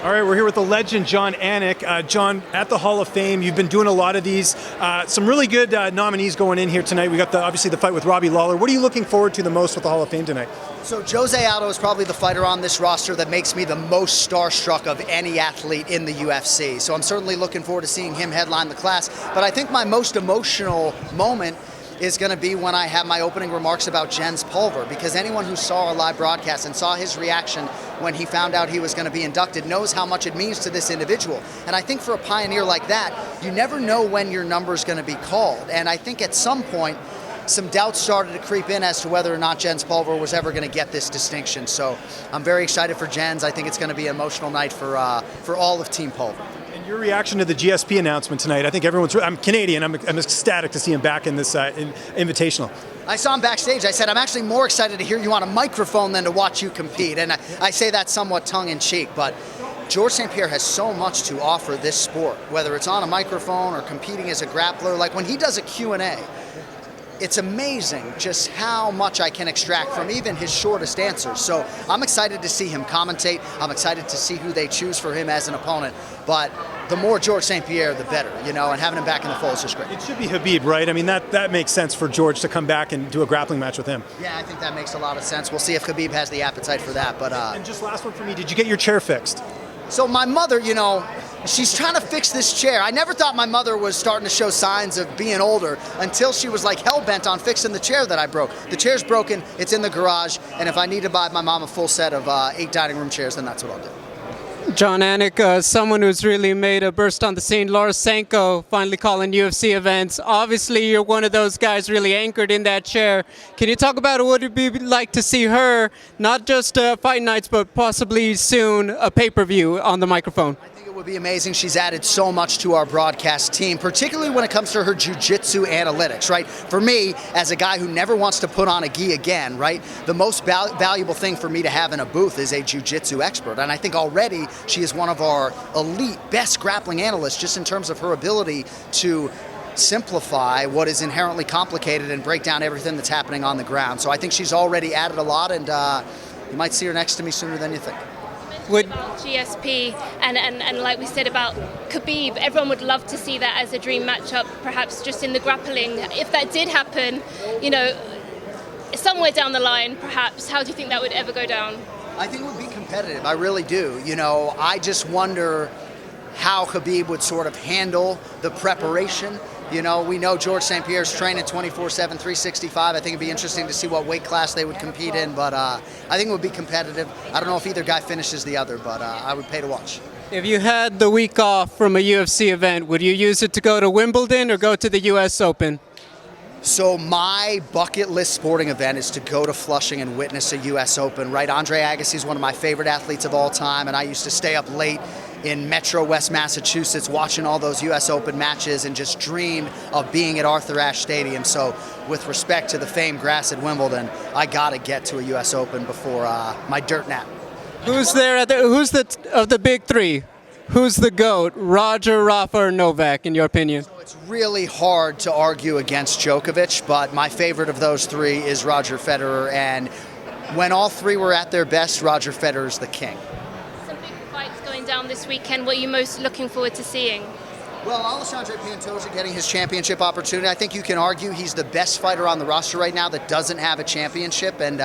All right, we're here with the legend, Jon Anik. Jon, at the Hall of Fame, you've been doing a lot of these. Some really good nominees going in here tonight. We got obviously the fight with Robbie Lawler. What are you looking forward to the most with the Hall of Fame tonight? So Jose Aldo is probably the fighter on this roster that makes me the most starstruck of any athlete in the UFC. So I'm certainly looking forward to seeing him headline the class. But I think my most emotional moment is going to be when I have my opening remarks about Jens Pulver, because anyone who saw our live broadcast and saw his reaction when he found out he was going to be inducted knows how much it means to this individual. And I think for a pioneer like that, you never know when your number is going to be called. And I think at some point, some doubts started to creep in as to whether or not Jens Pulver was ever going to get this distinction. So I'm very excited for Jens. I think it's going to be an emotional night for all of Team Pulver. And your reaction to the GSP announcement tonight, I think I'm Canadian, I'm ecstatic to see him back in this Invitational. I saw him backstage. I said, I'm actually more excited to hear you on a microphone than to watch you compete. And I say that somewhat tongue-in-cheek, but George St-Pierre has so much to offer this sport, whether it's on a microphone or competing as a grappler. Like when he does a Q&A, it's amazing just how much I can extract from even his shortest answers. So I'm excited to see him commentate. I'm excited to see who they choose for him as an opponent. But the more George St-Pierre, the better, and having him back in the fold is just great. It should be Khabib, right? I mean, that makes sense for George to come back and do a grappling match with him. Yeah, I think that makes a lot of sense. We'll see if Khabib has the appetite for that. But and just last one for me, did you get your chair fixed? So my mother, she's trying to fix this chair. I never thought my mother was starting to show signs of being older until she was like hell-bent on fixing the chair that I broke. The chair's broken, it's in the garage, and if I need to buy my mom a full set of 8 dining room chairs, then that's what I'll do. Jon Anik, someone who's really made a burst on the scene. Laura Sanko finally calling UFC events. Obviously, you're one of those guys really anchored in that chair. Can you talk about what it would be like to see her, not just fight nights, but possibly soon a pay-per-view on the microphone? It would be amazing. She's added so much to our broadcast team, particularly when it comes to her jiu-jitsu analytics, right? For me, as a guy who never wants to put on a gi again, right, the most valuable thing for me to have in a booth is a jiu-jitsu expert. And I think already she is one of our elite, best grappling analysts just in terms of her ability to simplify what is inherently complicated and break down everything that's happening on the ground. So I think she's already added a lot, and you might see her next to me sooner than you think. About GSP and like we said about Khabib, everyone would love to see that as a dream matchup, perhaps just in the grappling. If that did happen, somewhere down the line, perhaps, how do you think that would ever go down? I think it would be competitive. I really do. I just wonder how Khabib would sort of handle the preparation. We know George St-Pierre's training 24/7, 365. I think it'd be interesting to see what weight class they would compete in, but I think it would be competitive. I don't know if either guy finishes the other, but I would pay to watch. If you had the week off from a UFC event, would you use it to go to Wimbledon or go to the US Open? So my bucket list sporting event is to go to Flushing and witness a US Open, right? Andre Agassi is one of my favorite athletes of all time, and I used to stay up late in Metro West Massachusetts watching all those US Open matches and just dreamed of being at Arthur Ashe Stadium. So with respect to the famed grass at Wimbledon, I got to get to a US Open before my dirt nap. Who's there? Who's of the big three? Who's the GOAT? Roger, Rafa, or Novak, in your opinion? So it's really hard to argue against Djokovic, but my favorite of those three is Roger Federer. And when all three were at their best, Roger Federer is the king. Some big fights going down this weekend. What are you most looking forward to seeing? Well, Alexandre Pantoja getting his championship opportunity. I think you can argue he's the best fighter on the roster right now that doesn't have a championship. And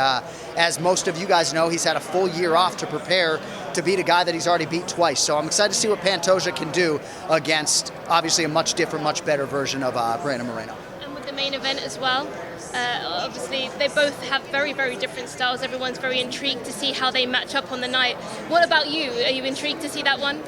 as most of you guys know, he's had a full year off to prepare to beat a guy that he's already beat twice. So I'm excited to see what Pantoja can do against, obviously, a much different, much better version of Brandon Moreno. And with the main event as well, obviously, they both have very, very different styles. Everyone's very intrigued to see how they match up on the night. What about you? Are you intrigued to see that one?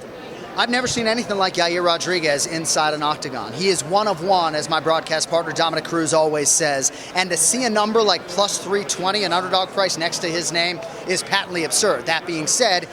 I've never seen anything like Yair Rodriguez inside an octagon. He is one of one, as my broadcast partner Dominic Cruz always says. And to see a number like plus 320, an underdog price next to his name, is patently absurd. That being said,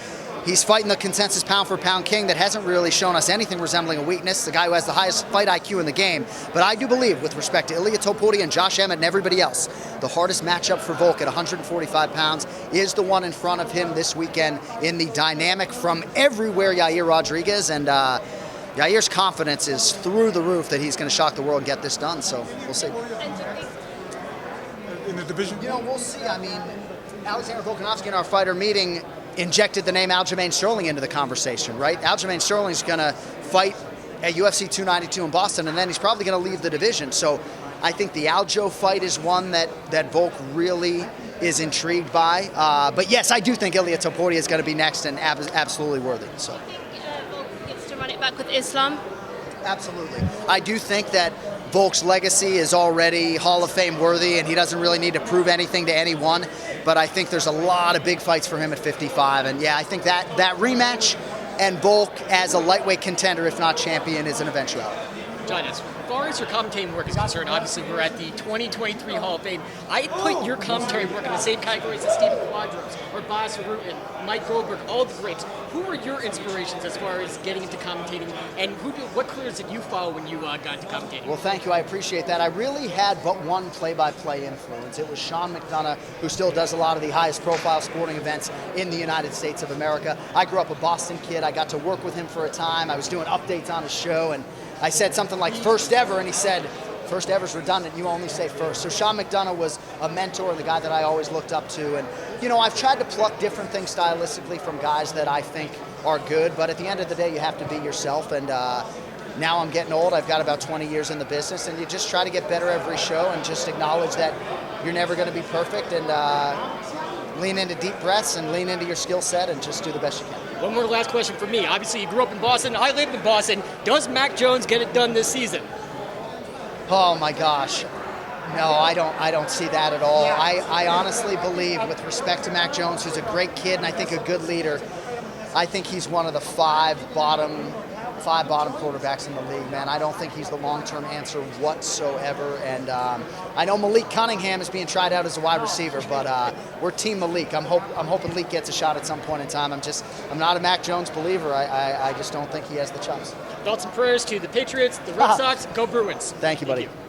he's fighting the consensus pound-for-pound king that hasn't really shown us anything resembling a weakness, the guy who has the highest fight IQ in the game. But I do believe, with respect to Ilia Topuria and Josh Emmett and everybody else, the hardest matchup for Volk at 145 pounds is the one in front of him this weekend in the dynamic from everywhere Yair Rodriguez. And Yair's confidence is through the roof that he's going to shock the world and get this done. So we'll see. In the division? We'll see. I mean, Alexander Volkanovski in our fighter meeting injected the name Aljamain Sterling into the conversation, right? Aljamain Sterling's going to fight at UFC 292 in Boston, and then he's probably going to leave the division. So I think the Aljo fight is one that Volk really is intrigued by. But yes, I do think Ilia Topuria is going to be next and absolutely worthy. So. Volk gets to run it back with Islam. Absolutely. I do think that Volk's legacy is already Hall of Fame worthy, and he doesn't really need to prove anything to anyone. But I think there's a lot of big fights for him at 55. And yeah, I think that rematch and Volk as a lightweight contender, if not champion, is an eventuality. Jon, as far as your commentating work is concerned, obviously we're at the 2023 Hall of Fame. I'd put your commentary work in the same categories as Stephen Quadros or Bas Rutten, Mike Goldberg, all the greats. Who were your inspirations as far as getting into commentating, and what careers did you follow when you got into commentating? Well, thank you. I appreciate that. I really had but one play-by-play influence. It was Sean McDonough, who still does a lot of the highest-profile sporting events in the United States of America. I grew up a Boston kid. I got to work with him for a time. I was doing updates on his show, and I said something like first ever, and he said, first ever's redundant, you only say first. So Sean McDonough was a mentor and the guy that I always looked up to. And, you know, I've tried to pluck different things stylistically from guys that I think are good, but at the end of the day, you have to be yourself. And now I'm getting old. I've got about 20 years in the business, and you just try to get better every show and just acknowledge that you're never going to be perfect, and lean into deep breaths and lean into your skill set and just do the best you can. One more last question for me. Obviously, you grew up in Boston. I lived in Boston. Does Mac Jones get it done this season? Oh my gosh. No, I don't see that at all. I honestly believe, with respect to Mac Jones, who's a great kid and I think a good leader, I think he's one of the five bottom quarterbacks in the league, man. I don't think he's the long-term answer whatsoever. And I know Malik Cunningham is being tried out as a wide receiver, but we're Team Malik. I'm hoping Malik gets a shot at some point in time. I'm not a Mac Jones believer. I just don't think he has the chops. Thoughts and prayers to the Patriots, the Red Sox. Go Bruins. Thank you, buddy. Thank you.